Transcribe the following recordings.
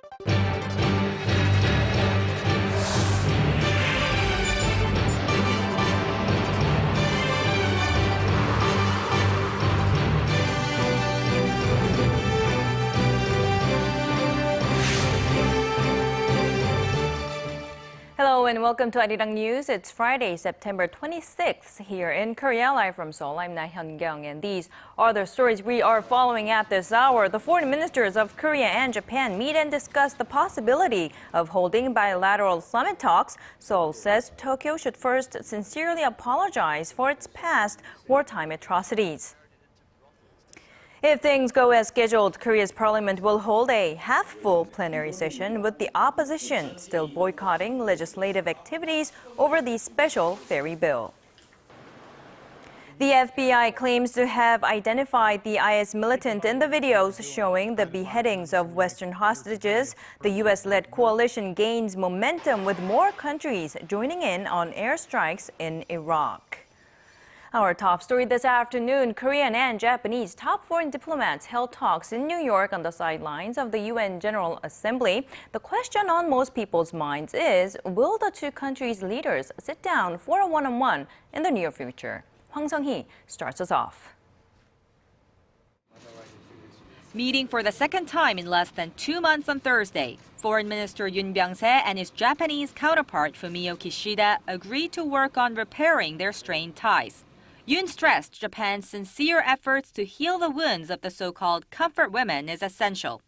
Hello and welcome to ARIRANG News. It's Friday, September 26th here in Korea. Live from Seoul, I'm Laah Hyun-kyung, and these are the stories we are following at this hour. The foreign ministers of Korea and Japan meet and discuss the possibility of holding bilateral summit talks. Seoul says Tokyo should first sincerely apologize for its past wartime atrocities. If things go as scheduled, Korea's parliament will hold a half-full plenary session with the opposition still boycotting legislative activities over the special ferry bill. The FBI claims to have identified the IS militant in the videos showing the beheadings of Western hostages. The U.S.-led coalition gains momentum with more countries joining in on airstrikes in Iraq. Our top story this afternoon, Korean and Japanese top foreign diplomats held talks in New York on the sidelines of the UN General Assembly. The question on most people's minds is, will the two countries' leaders sit down for a one-on-one in the near future? Hwang Sung-hee starts us off. Meeting for the second time in less than 2 months on Thursday, Foreign Minister Yoon Byung-se and his Japanese counterpart Fumio Kishida agreed to work on repairing their strained ties. Yoon stressed Japan's sincere efforts to heal the wounds of the so-called comfort women is essential.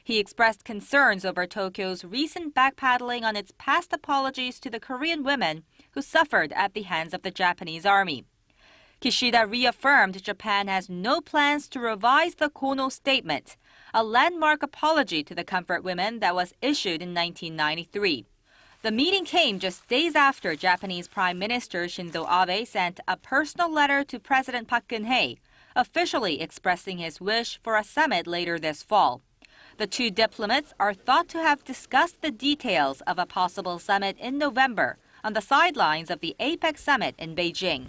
He expressed concerns over Tokyo's recent backpedaling on its past apologies to the Korean women who suffered at the hands of the Japanese army. Kishida reaffirmed Japan has no plans to revise the Kono Statement, a landmark apology to the comfort women that was issued in 1993. The meeting came just days after Japanese Prime Minister Shinzo Abe sent a personal letter to President Park Geun-hye, officially expressing his wish for a summit later this fall. The two diplomats are thought to have discussed the details of a possible summit in November on the sidelines of the APEC summit in Beijing.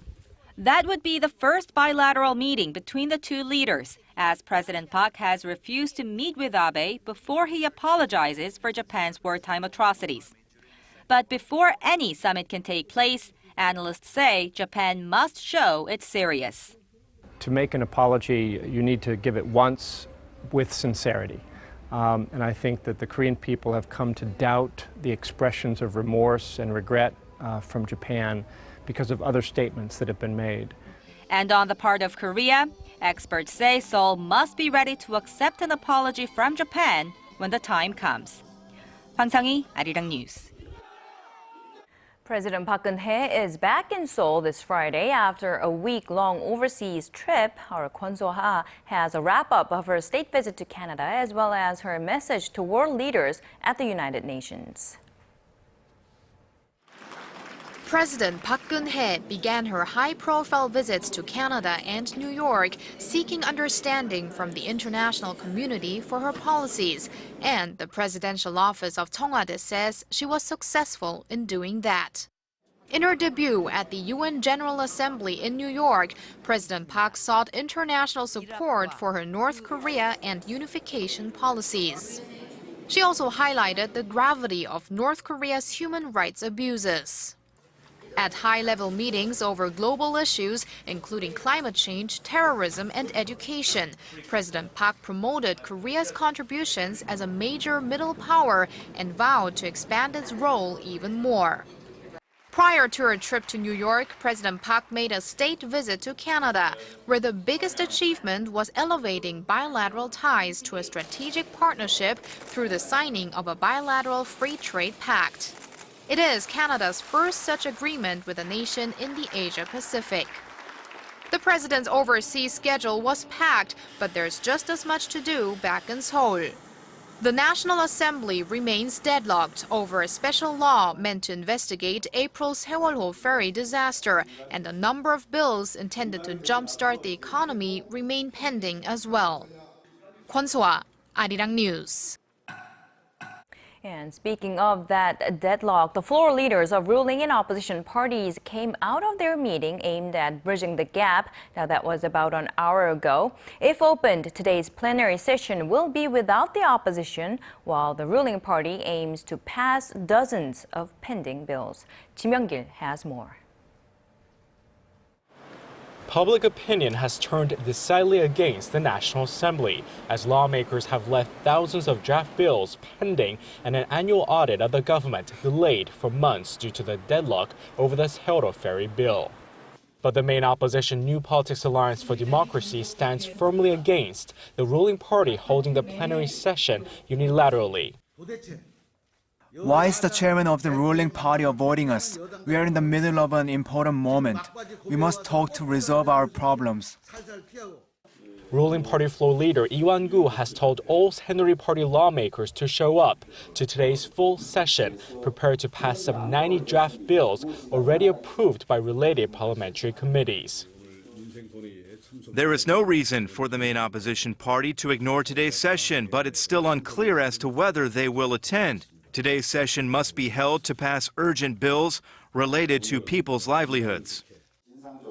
That would be the first bilateral meeting between the two leaders, as President Park has refused to meet with Abe before he apologizes for Japan's wartime atrocities. But before any summit can take place, analysts say Japan must show it's serious. To make an apology, you need to give it once with sincerity. And I think that the Korean people have come to doubt the expressions of remorse and regret from Japan because of other statements that have been made. And on the part of Korea, experts say Seoul must be ready to accept an apology from Japan when the time comes. Hwang Sung-hee, ARIRANG News. President Park Geun-hye is back in Seoul this Friday after a week-long overseas trip. Our Kwon So-ha has a wrap-up of her state visit to Canada as well as her message to world leaders at the United Nations. President Park Geun-hye began her high-profile visits to Canada and New York, seeking understanding from the international community for her policies. And the presidential office of Cheongwade says she was successful in doing that. In her debut at the UN General Assembly in New York, President Park sought international support for her North Korea and unification policies. She also highlighted the gravity of North Korea's human rights abuses. At high-level meetings over global issues, including climate change, terrorism, and education, President Park promoted Korea's contributions as a major middle power and vowed to expand its role even more. Prior to her trip to New York, President Park made a state visit to Canada, where the biggest achievement was elevating bilateral ties to a strategic partnership through the signing of a bilateral free trade pact. It is Canada's first such agreement with a nation in the Asia-Pacific. The president's overseas schedule was packed, but there's just as much to do back in Seoul. The National Assembly remains deadlocked over a special law meant to investigate April's Seoul ferry disaster, and a number of bills intended to jumpstart the economy remain pending as well. Kwon So-ha, ARIRANG News. And speaking of that deadlock, the floor leaders of ruling and opposition parties came out of their meeting aimed at bridging the gap. Now, that was about an hour ago. If opened, today's plenary session will be without the opposition, while the ruling party aims to pass dozens of pending bills. Kim Young-gil has more. Public opinion has turned decidedly against the National Assembly, as lawmakers have left thousands of draft bills pending and an annual audit of the government delayed for months due to the deadlock over the Seoul ferry bill. But the main opposition New Politics Alliance for Democracy stands firmly against the ruling party holding the plenary session unilaterally. Why is the chairman of the ruling party avoiding us? We are in the middle of an important moment. We must talk to resolve our problems. Ruling party floor leader Lee Wan-gu has told all Saenuri party lawmakers to show up to today's full session, prepared to pass some 90 draft bills already approved by related parliamentary committees. There is no reason for the main opposition party to ignore today's session, but it's still unclear as to whether they will attend. Today's session must be held to pass urgent bills related to people's livelihoods.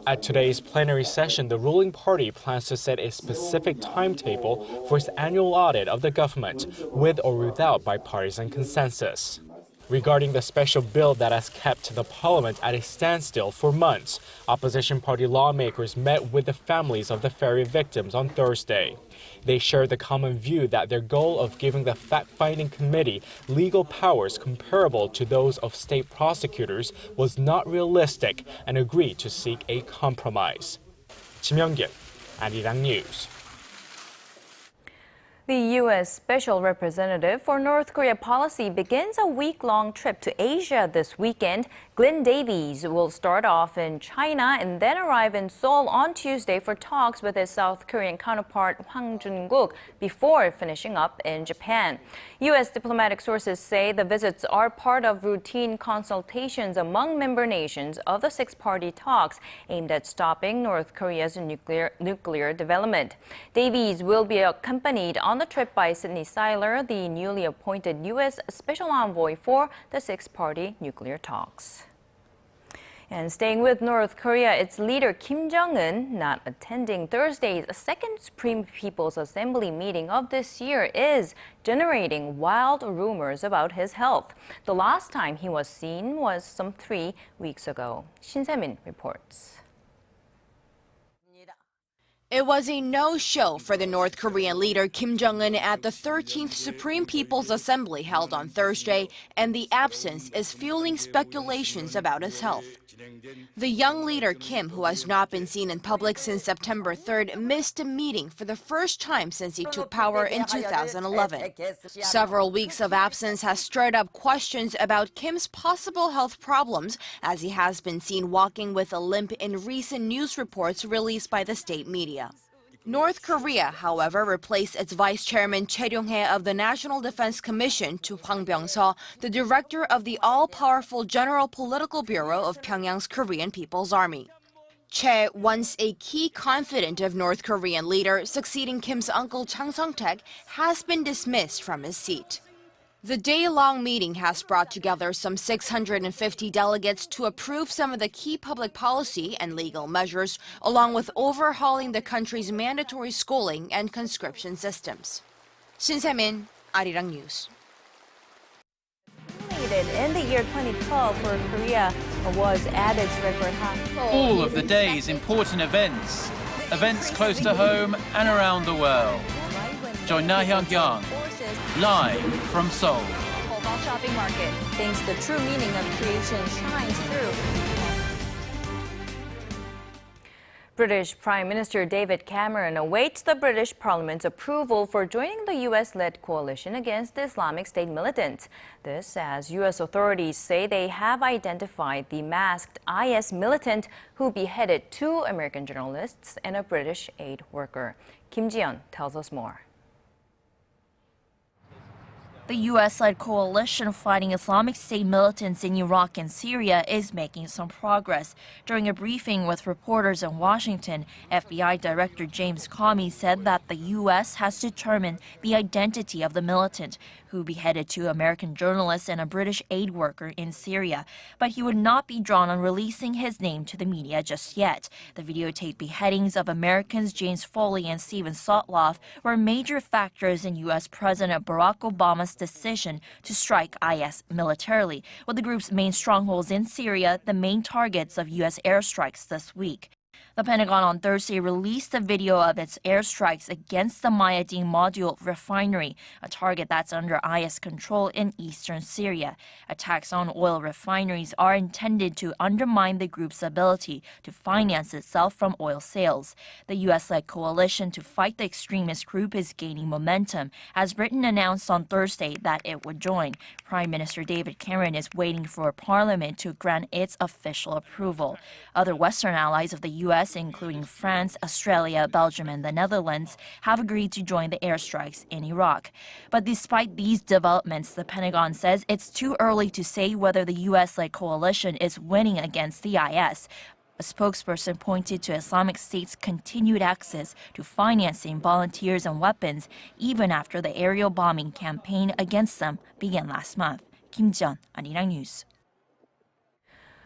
At today's plenary session, the ruling party plans to set a specific timetable for its annual audit of the government, with or without bipartisan consensus. Regarding the special bill that has kept the parliament at a standstill for months, opposition party lawmakers met with the families of the ferry victims on Thursday. They shared the common view that their goal of giving the fact-finding committee legal powers comparable to those of state prosecutors was not realistic and agreed to seek a compromise. Kim Young-gil, ARIRANG News. The U.S. Special Representative for North Korea policy begins a week-long trip to Asia this weekend. Glenn Davies will start off in China and then arrive in Seoul on Tuesday for talks with his South Korean counterpart Hwang Jun-guk before finishing up in Japan. U.S. diplomatic sources say the visits are part of routine consultations among member nations of the six-party talks aimed at stopping North Korea's nuclear development. Davies will be accompanied on the trip by Sidney Seiler, the newly appointed U.S. Special Envoy for the six-party nuclear talks. And staying with North Korea, its leader Kim Jong-un, not attending Thursday's second Supreme People's Assembly meeting of this year, is generating wild rumors about his health. The last time he was seen was some 3 weeks ago. Shin Se-min reports. It was a no-show for the North Korean leader Kim Jong-un at the 13th Supreme People's Assembly held on Thursday, and the absence is fueling speculations about his health. The young leader Kim, who has not been seen in public since September 3rd, missed a meeting for the first time since he took power in 2011. Several weeks of absence has stirred up questions about Kim's possible health problems, as he has been seen walking with a limp in recent news reports released by the state media. North Korea, however, replaced its vice chairman Choi Ryong-hae of the National Defense Commission to Hwang Byung-seo, the director of the all-powerful General Political Bureau of Pyongyang's Korean People's Army. Choi, once a key confidant of North Korean leader, succeeding Kim's uncle Chang Song-taek, has been dismissed from his seat. The day-long meeting has brought together some 650 delegates to approve some of the key public policy and legal measures, along with overhauling the country's mandatory schooling and conscription systems. Shin Se-min, ARIRANG News. In the year 2012, for Korea was at its record high. All of the day's important events close to home and around the world. Join Laah Hyun-kyung live from Seoul. Shopping market thinks the true meaning of creation shines through. British Prime Minister David Cameron awaits the British Parliament's approval for joining the U.S.-led coalition against the Islamic State militants. This as U.S. authorities say they have identified the masked IS militant who beheaded 2 American journalists and a British aid worker. Kim Ji-yeon tells us more. The U.S.-led coalition fighting Islamic State militants in Iraq and Syria is making some progress. During a briefing with reporters in Washington, FBI Director James Comey said that the U.S. has determined the identity of the militant, who beheaded 2 American journalists and a British aid worker in Syria. But he would not be drawn on releasing his name to the media just yet. The videotaped beheadings of Americans James Foley and Stephen Sotloff were major factors in U.S. President Barack Obama's decision to strike IS militarily, with the group's main strongholds in Syria the main targets of U.S. airstrikes this week. The Pentagon on Thursday released a video of its airstrikes against the Mayadeen Module refinery, a target that's under IS control in eastern Syria. Attacks on oil refineries are intended to undermine the group's ability to finance itself from oil sales. The U.S.-led coalition to fight the extremist group is gaining momentum, as Britain announced on Thursday that it would join. Prime Minister David Cameron is waiting for Parliament to grant its official approval. Other Western allies of the U.S., including France, Australia, Belgium, and the Netherlands, have agreed to join the airstrikes in Iraq. But despite these developments, the Pentagon says it's too early to say whether the U.S.-led coalition is winning against the IS. A spokesperson pointed to Islamic State's continued access to financing, volunteers, and weapons, even after the aerial bombing campaign against them began last month. Kim Jeon, ARIRANG News.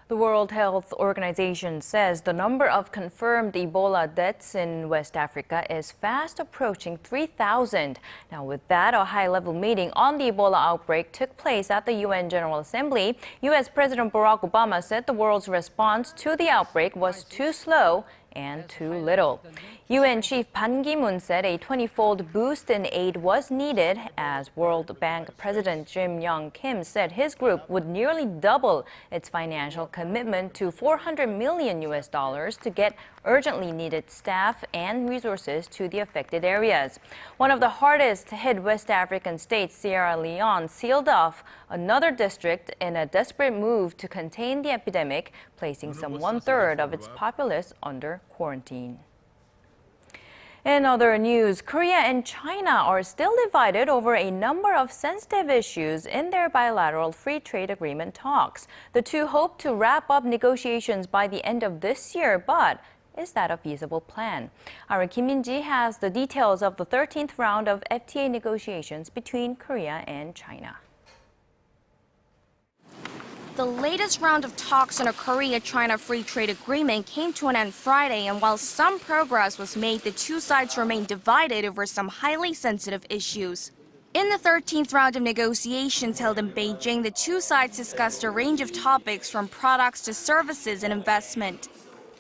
The World Health Organization says the number of confirmed Ebola deaths in West Africa is fast approaching 3,000. Now, with that, a high-level meeting on the Ebola outbreak took place at the UN General Assembly. U.S. President Barack Obama said the world's response to the outbreak was too slow and too little. UN Chief Ban Ki-moon said a 20-fold boost in aid was needed, as World Bank President Jim Young Kim said his group would nearly double its financial commitment to $400 million to get urgently needed staff and resources to the affected areas. One of the hardest hit West African states, Sierra Leone, sealed off another district in a desperate move to contain the epidemic, placing some 1/3 of its populace under quarantine. In other news, Korea and China are still divided over a number of sensitive issues in their bilateral free trade agreement talks. The two hope to wrap up negotiations by the end of this year, but is that a feasible plan? Our Kim Min-ji has the details of the 13th round of FTA negotiations between Korea and China. The latest round of talks on a Korea-China free trade agreement came to an end Friday, and while some progress was made, the two sides remain divided over some highly sensitive issues. In the 13th round of negotiations held in Beijing, the two sides discussed a range of topics from products to services and investment.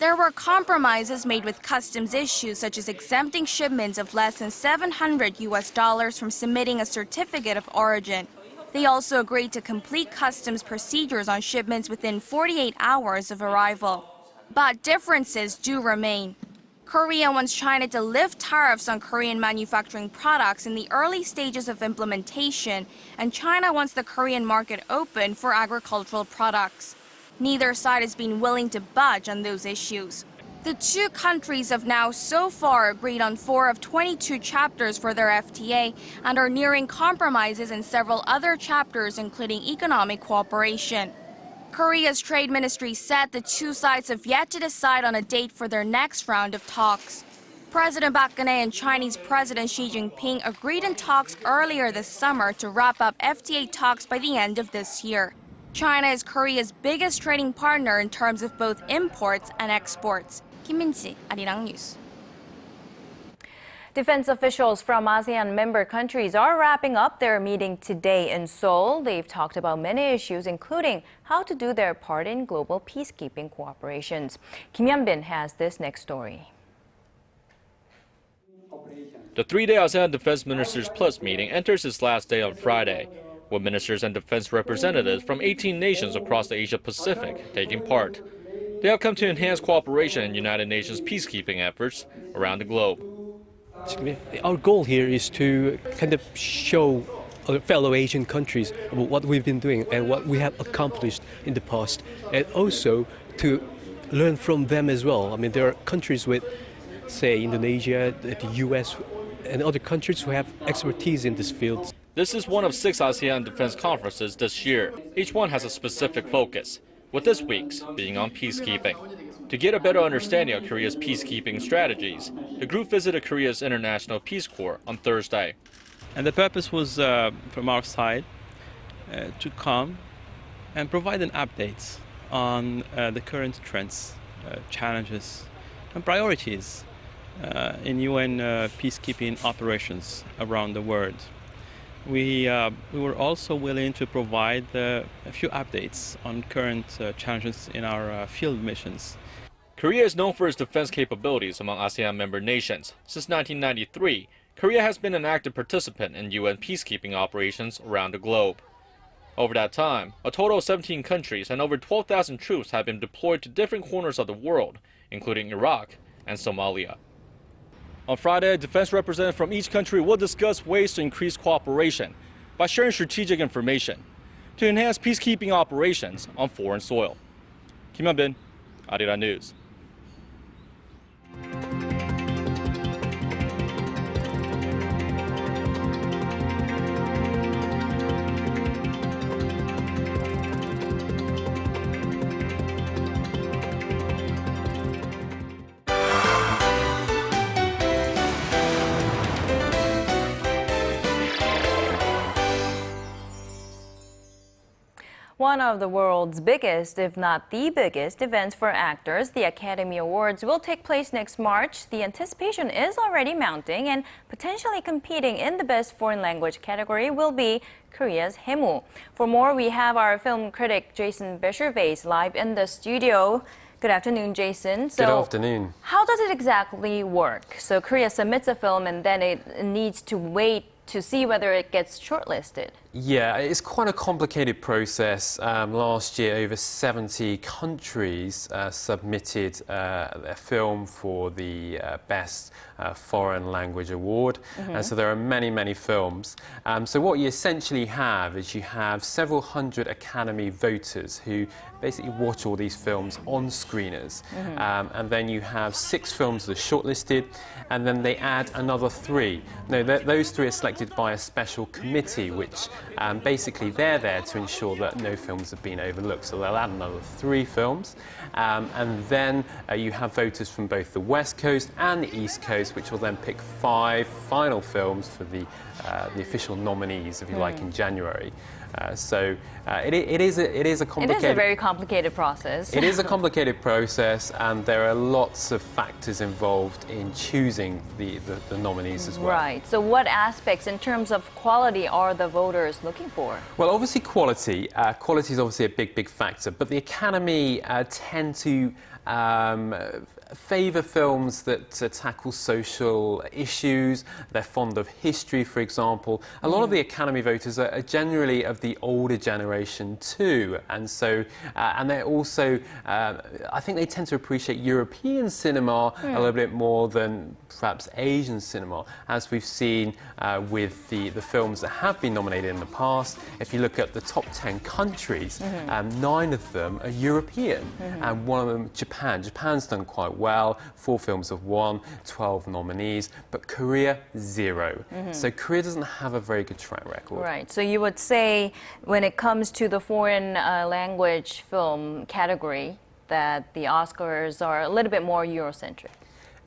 There were compromises made with customs issues, such as exempting shipments of less than $700 from submitting a certificate of origin. They also agreed to complete customs procedures on shipments within 48 hours of arrival. But differences do remain. Korea wants China to lift tariffs on Korean manufacturing products in the early stages of implementation, and China wants the Korean market open for agricultural products. Neither side has been willing to budge on those issues. The two countries have now so far agreed on 4 of 22 chapters for their FTA and are nearing compromises in several other chapters, including economic cooperation. Korea's trade ministry said the two sides have yet to decide on a date for their next round of talks. President Park and Chinese President Xi Jinping agreed in talks earlier this summer to wrap up FTA talks by the end of this year. China is Korea's biggest trading partner in terms of both imports and exports. Kim Min-ji, ARIRANG News. Defense officials from ASEAN member countries are wrapping up their meeting today in Seoul. They've talked about many issues, including how to do their part in global peacekeeping cooperations. Kim Hyun-bin has this next story. The 3-day ASEAN Defense Ministers Plus meeting enters its last day on Friday, with ministers and defense representatives from 18 nations across the Asia-Pacific taking part. They have come to enhance cooperation in United Nations peacekeeping efforts around the globe. Our goal here is to kind of show other fellow Asian countries about what we've been doing and what we have accomplished in the past, and also to learn from them as well. I mean, there are countries with, say, Indonesia, the US, and other countries who have expertise in this field. This is one of 6 ASEAN defense conferences this year. Each one has a specific focus, with this week's being on peacekeeping. To get a better understanding of Korea's peacekeeping strategies, the group visited Korea's International Peace Corps on Thursday. And the purpose was, from our side, to come and provide an update on the current trends, challenges, and priorities in UN peacekeeping operations around the world. We were also willing to provide a few updates on current challenges in our field missions. Korea is known for its defense capabilities among ASEAN member nations. Since 1993, Korea has been an active participant in UN peacekeeping operations around the globe. Over that time, a total of 17 countries and over 12,000 troops have been deployed to different corners of the world, including Iraq and Somalia. On Friday, a defense representative from each country will discuss ways to increase cooperation by sharing strategic information to enhance peacekeeping operations on foreign soil. Kim Hyun-bin, ARIRANG News. One of the world's biggest, if not the biggest, events for actors, the Academy Awards, will take place next March. The anticipation is already mounting, and potentially competing in the Best Foreign Language category will be Korea's Haemu. For more, we have our film critic Jason Bechervaise live in the studio. Good afternoon, Jason. Good afternoon. How does it exactly work? So Korea submits a film and then it needs to wait to see whether it gets shortlisted. Yeah, it's quite a complicated process. Last year, over 70 countries submitted a film for the Best Foreign Language Award. And so there are many, many films. So what you essentially have is you have several hundred Academy voters who basically watch all these films on screeners. And then you have 6 films that are shortlisted, and then they add another 3. No, those 3 are selected by a special committee, which basically they're there to ensure that no films have been overlooked. So they'll add another 3 films. And then you have voters from both the West Coast and the East Coast, which will then pick 5 final films for the official nominees, if you like, in January. So it is a complicated... It is a very complicated process. It is a complicated process, and there are lots of factors involved in choosing the nominees as well. Right. So what aspects in terms of quality are the voters looking for? Well, obviously quality. Quality is obviously a big factor, but the Academy tend to favour films that tackle social issues. They're fond of history, for example. A lot of the Academy voters are generally of the older generation too, and so and they're also I think they tend to appreciate European cinema a little bit more than perhaps Asian cinema, as we've seen with the films that have been nominated in the past. If you look at the top 10 countries, 9 of them are European, and one of them Japan. Japan's done quite well. 4 films have won, 12 nominees, but Korea, 0. So Korea doesn't have a very good track record. Right. So you would say when it comes to the foreign language film category that the Oscars are a little bit more Eurocentric.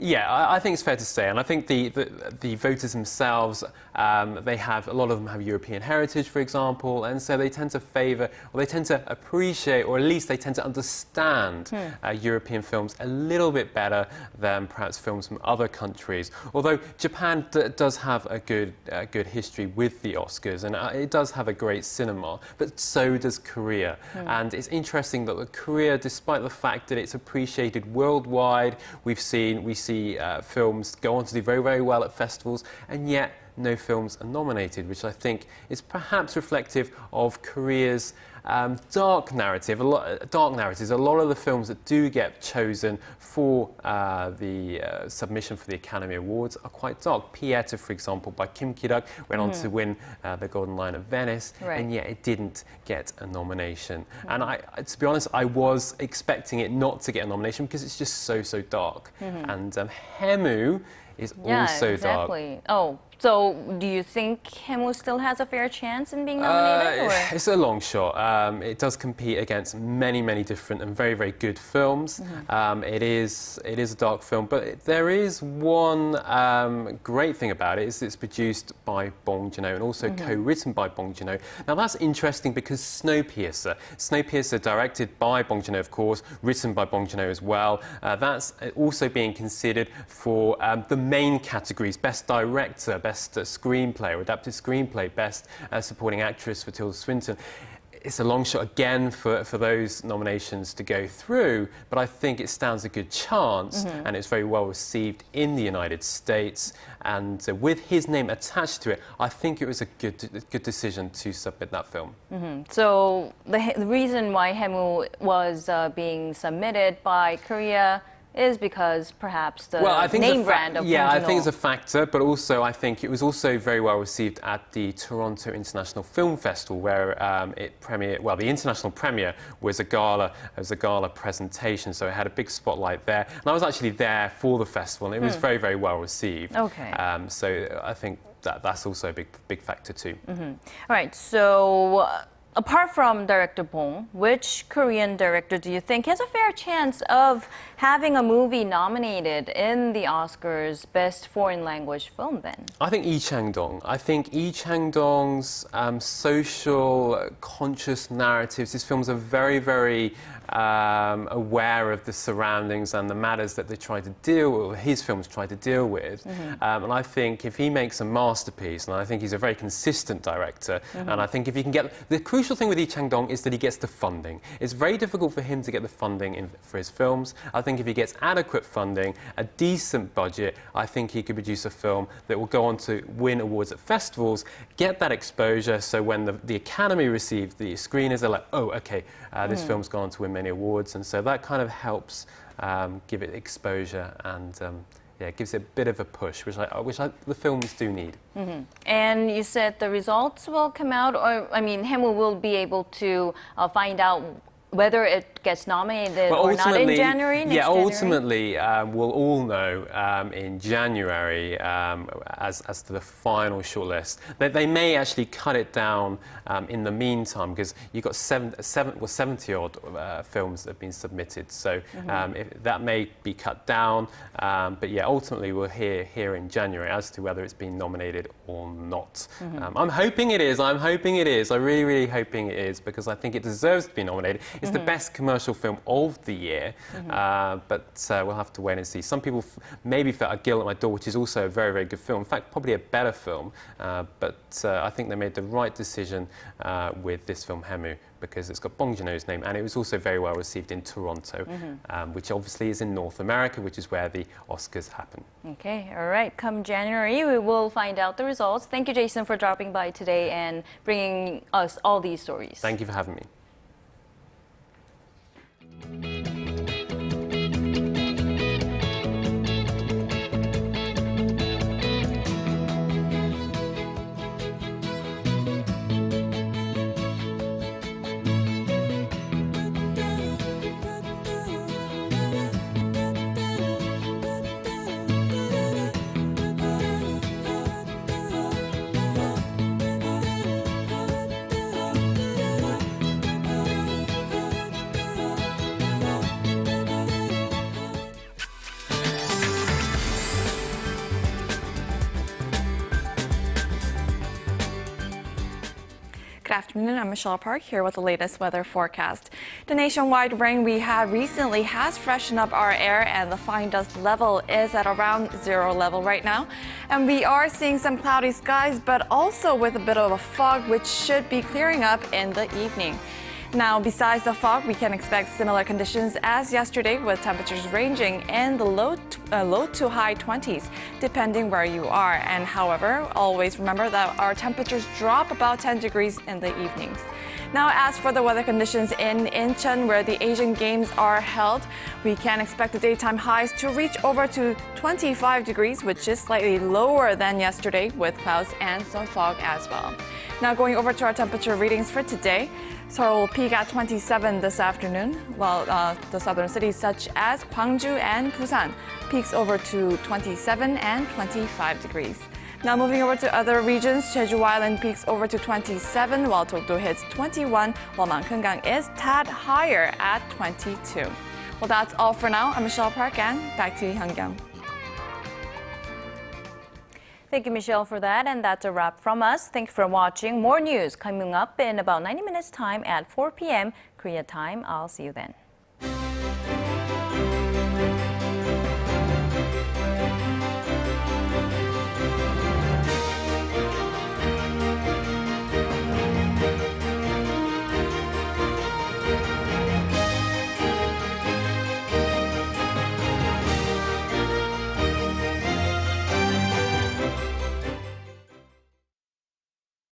Yeah, I think it's fair to say, and I think the voters themselves, they have, a lot of them have European heritage, for example, and so they tend to favour, or they tend to appreciate, or at least they tend to understand European films a little bit better than perhaps films from other countries. Although Japan does have a good history with the Oscars, and it does have a great cinema, but so does Korea. And it's interesting that Korea, despite the fact that it's appreciated worldwide, we see films go on to do very well at festivals, and yet no films are nominated, which I think is perhaps reflective of Korea's dark narrative. A lot of the films that do get chosen for the submission for the Academy Awards are quite dark. Pieta, for example, by Kim Ki-duk, went on to win the Golden Lion at Venice, and yet it didn't get a nomination. And to be honest, I was expecting it not to get a nomination because it's just so dark. And Haemu is also dark. Oh, So, do you think Haemu still has a fair chance in being nominated? Or? It's a long shot. It does compete against many, many different and very, very good films. It is a dark film, but there is one great thing about it is it's produced by Bong Joon-ho and also co-written by Bong Joon-ho. Now that's interesting because Snowpiercer, directed by Bong Joon-ho, of course, written by Bong Joon-ho as well. That's also being considered for the main categories: Best Director, Best Screenplay or Adapted Screenplay, Best Supporting Actress for Tilda Swinton. It's a long shot again for those nominations to go through, but I think it stands a good chance, and it's very well received in the United States. And with his name attached to it, I think it was a good decision to submit that film. So the reason why Haemu was being submitted by Korea is because perhaps the name brand of I regional... think it's a factor, but also I think it was also very well received at the Toronto International Film Festival, where it premiered. Well, the international premiere was a gala presentation, so it had a big spotlight there. And I was actually there for the festival, and it was very, very well received. Okay. So I think that's also a big factor too. All right. So. Apart from director Bong, which Korean director do you think has a fair chance of having a movie nominated in the Oscars Best Foreign Language Film then? I think Lee Chang-dong. I think Lee Chang-dong's social conscious narratives, his films are very, very aware of the surroundings and the matters that they try to deal with, his films try to deal with. And I think if he makes a masterpiece, and I think he's a very consistent director, and I think if he can get... The crucial thing with Lee Chang-dong is that he gets the funding. It's very difficult for him to get the funding for his films. I think if he gets adequate funding, a decent budget, I think he could produce a film that will go on to win awards at festivals, get that exposure, so when the Academy receive the screeners, they're like, oh, okay, this film's gone on to win many awards, and so that kind of helps give it exposure and it gives it a bit of a push, which the films do need. And you said the results will come out, or I mean, Haemu will be able to find out whether it gets nominated or not in January? Ultimately, we'll all know in January as to the final shortlist. They may actually cut it down in the meantime, because you've got 70-odd films that have been submitted. So that may be cut down. But yeah, ultimately we'll hear in January as to whether it's been nominated or not. I'm hoping it is. I'm hoping it is. I'm really, really hoping it is, because I think it deserves to be nominated. It's the best commercial film of the year, but we'll have to wait and see. Some people maybe felt A Girl at My Door, which is also a very, very good film. In fact, probably a better film, but I think they made the right decision with this film, Haemu, because it's got Bong Joon-ho's name, and it was also very well received in Toronto, which obviously is in North America, which is where the Oscars happen. Okay, all right. Come January, we will find out the results. Thank you, Jason, for dropping by today and bringing us all these stories. Thank you for having me. Good afternoon, I'm Michelle Park here with the latest weather forecast. The nationwide rain we had recently has freshened up our air, and the fine dust level is at around 0 level right now. And we are seeing some cloudy skies, but also with a bit of a fog, which should be clearing up in the evening. Now, besides the fog, we can expect similar conditions as yesterday, with temperatures ranging in the low to high 20s, depending where you are. And however, always remember that our temperatures drop about 10 degrees in the evenings. Now, as for the weather conditions in Incheon, where the Asian Games are held, we can expect the daytime highs to reach over to 25 degrees, which is slightly lower than yesterday, with clouds and some fog as well. Now, going over to our temperature readings for today. Seoul will peak at 27 this afternoon, while the southern cities such as Gwangju and Busan peaks over to 27 and 25 degrees. Now moving over to other regions, Jeju Island peaks over to 27, while Dokdo hits 21, while Mount Keungang is tad higher at 22. Well, that's all for now. I'm Michelle Park, and back to you, Hyun-kyung. Thank you, Michelle, for that. And that's a wrap from us. Thank you for watching. More news coming up in about 90 minutes time at 4 p.m. Korea time. I'll see you then.